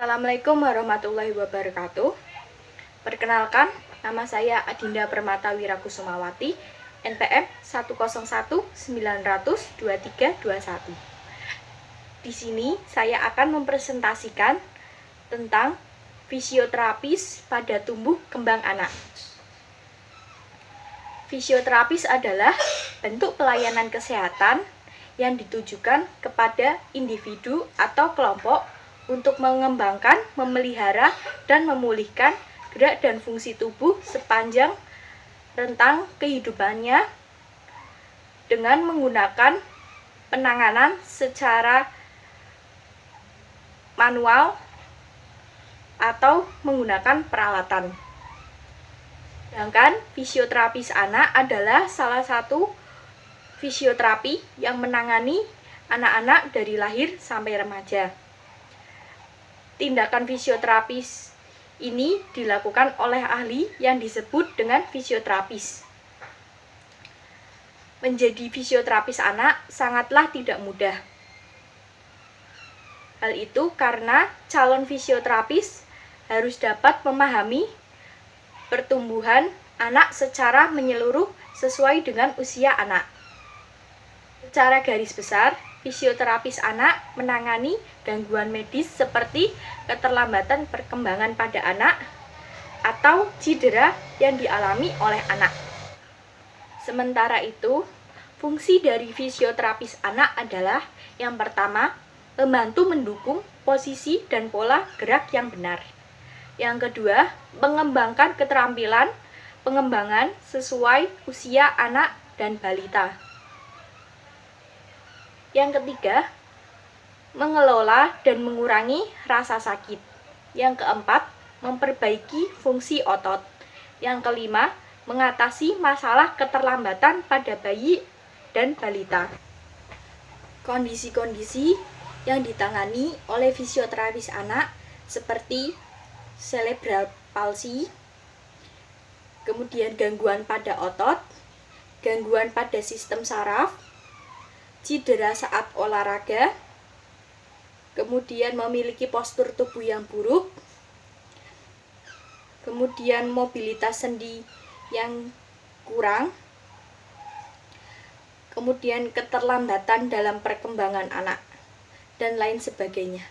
Assalamualaikum warahmatullahi wabarakatuh. Perkenalkan, nama saya Adinda Permata Wirakusumawati, NPM 101900231. Di sini saya akan mempresentasikan tentang fisioterapis pada tumbuh kembang anak. Fisioterapis adalah bentuk pelayanan kesehatan yang ditujukan kepada individu atau kelompok untuk mengembangkan, memelihara, dan memulihkan gerak dan fungsi tubuh sepanjang rentang kehidupannya dengan menggunakan penanganan secara manual atau menggunakan peralatan. Sedangkan fisioterapis anak adalah salah satu fisioterapi yang menangani anak-anak dari lahir sampai remaja. Tindakan fisioterapis ini dilakukan oleh ahli yang disebut dengan fisioterapis. Menjadi fisioterapis anak sangatlah tidak mudah. Hal itu karena calon fisioterapis harus dapat memahami pertumbuhan anak secara menyeluruh sesuai dengan usia anak. Secara garis besar, fisioterapis anak menangani gangguan medis seperti keterlambatan perkembangan pada anak atau cedera yang dialami oleh anak. Sementara itu, fungsi dari fisioterapis anak adalah yang pertama, membantu mendukung posisi dan pola gerak yang benar. Yang kedua, mengembangkan keterampilan pengembangan sesuai usia anak dan balita. Yang ketiga, mengelola dan mengurangi rasa sakit. Yang keempat, memperbaiki fungsi otot. Yang kelima, mengatasi masalah keterlambatan pada bayi dan balita. Kondisi-kondisi yang ditangani oleh fisioterapis anak seperti cerebral palsy, kemudian gangguan pada otot, gangguan pada sistem saraf, cedera saat olahraga, kemudian memiliki postur tubuh yang buruk, kemudian mobilitas sendi yang kurang, kemudian keterlambatan dalam perkembangan anak, dan lain sebagainya.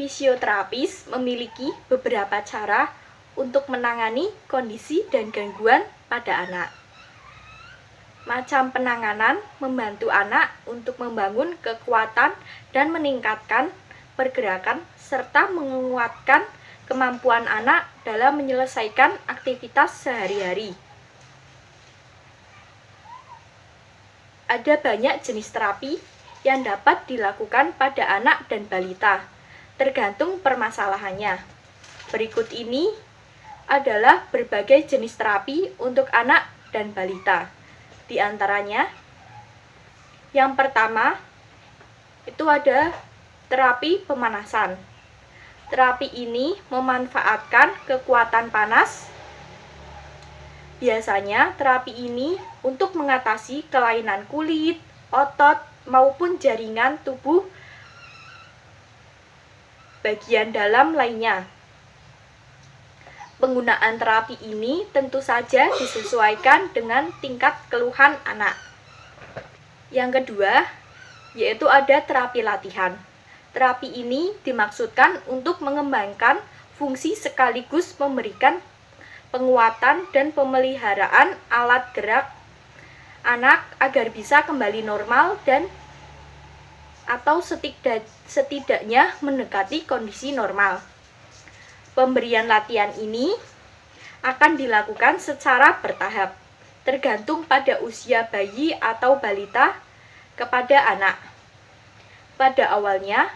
Fisioterapis memiliki beberapa cara untuk menangani kondisi dan gangguan pada anak. Macam penanganan membantu anak untuk membangun kekuatan dan meningkatkan pergerakan serta menguatkan kemampuan anak dalam menyelesaikan aktivitas sehari-hari. Ada banyak jenis terapi yang dapat dilakukan pada anak dan balita, tergantung permasalahannya. Berikut ini adalah berbagai jenis terapi untuk anak dan balita. Di antaranya, yang pertama itu ada terapi pemanasan. Terapi ini memanfaatkan kekuatan panas. Biasanya terapi ini untuk mengatasi kelainan kulit, otot, maupun jaringan tubuh bagian dalam lainnya. Penggunaan terapi ini tentu saja disesuaikan dengan tingkat keluhan anak. Yang kedua, yaitu ada terapi latihan. Terapi ini dimaksudkan untuk mengembangkan fungsi sekaligus memberikan penguatan dan pemeliharaan alat gerak anak agar bisa kembali normal dan atau setidaknya mendekati kondisi normal. Pemberian latihan ini akan dilakukan secara bertahap, tergantung pada usia bayi atau balita kepada anak. Pada awalnya,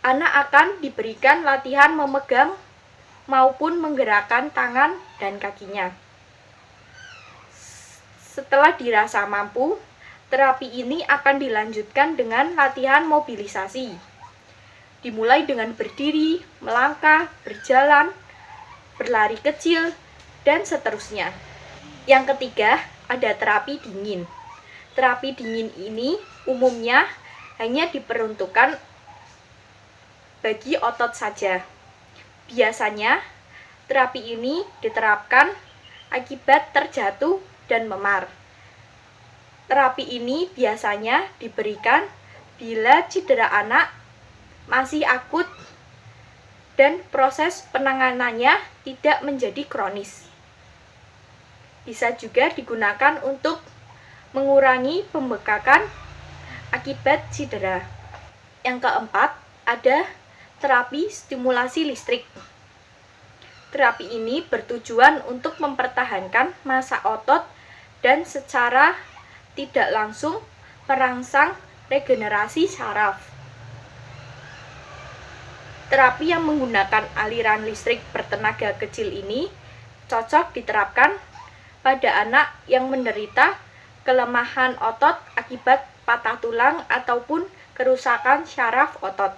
anak akan diberikan latihan memegang maupun menggerakkan tangan dan kakinya. Setelah dirasa mampu, terapi ini akan dilanjutkan dengan latihan mobilisasi. Dimulai dengan berdiri, melangkah, berjalan, berlari kecil, dan seterusnya. Yang ketiga, ada terapi dingin. Terapi dingin ini umumnya hanya diperuntukkan bagi otot saja. Biasanya, terapi ini diterapkan akibat terjatuh dan memar. Terapi ini biasanya diberikan bila cedera anak masih akut dan proses penanganannya tidak menjadi kronis. Bisa juga digunakan untuk mengurangi pembekakan akibat cedera. Yang keempat, ada terapi stimulasi listrik. Terapi ini bertujuan untuk mempertahankan massa otot dan secara tidak langsung merangsang regenerasi saraf. Terapi yang menggunakan aliran listrik bertenaga kecil ini cocok diterapkan pada anak yang menderita kelemahan otot akibat patah tulang ataupun kerusakan syaraf otot.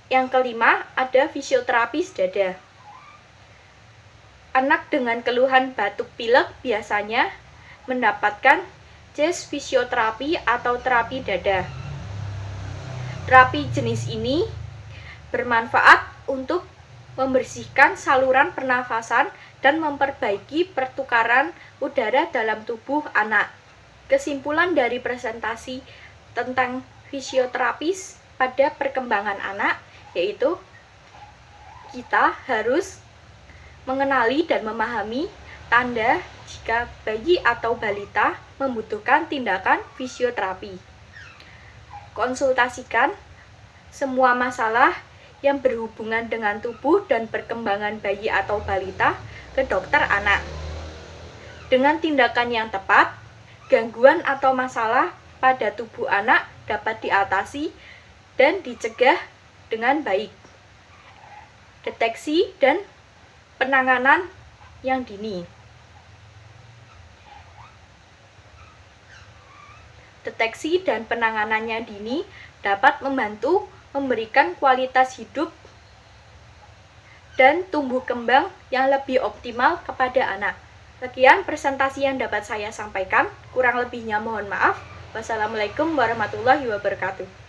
Yang kelima, ada fisioterapis dada. Anak dengan keluhan batuk pilek biasanya mendapatkan chest fisioterapi atau terapi dada. Terapi jenis ini bermanfaat untuk membersihkan saluran pernafasan dan memperbaiki pertukaran udara dalam tubuh anak. Kesimpulan dari presentasi tentang fisioterapis pada perkembangan anak yaitu kita harus mengenali dan memahami tanda jika bayi atau balita membutuhkan tindakan fisioterapi. Konsultasikan semua masalah yang berhubungan dengan tubuh dan perkembangan bayi atau balita ke dokter anak. Dengan tindakan yang tepat, gangguan atau masalah pada tubuh anak dapat diatasi dan dicegah dengan baik. Deteksi dan penanganan yang dini. Deteksi dan penanganannya dini dapat membantu memberikan kualitas hidup dan tumbuh kembang yang lebih optimal kepada anak. Sekian presentasi yang dapat saya sampaikan, kurang lebihnya mohon maaf. Wassalamualaikum warahmatullahi wabarakatuh.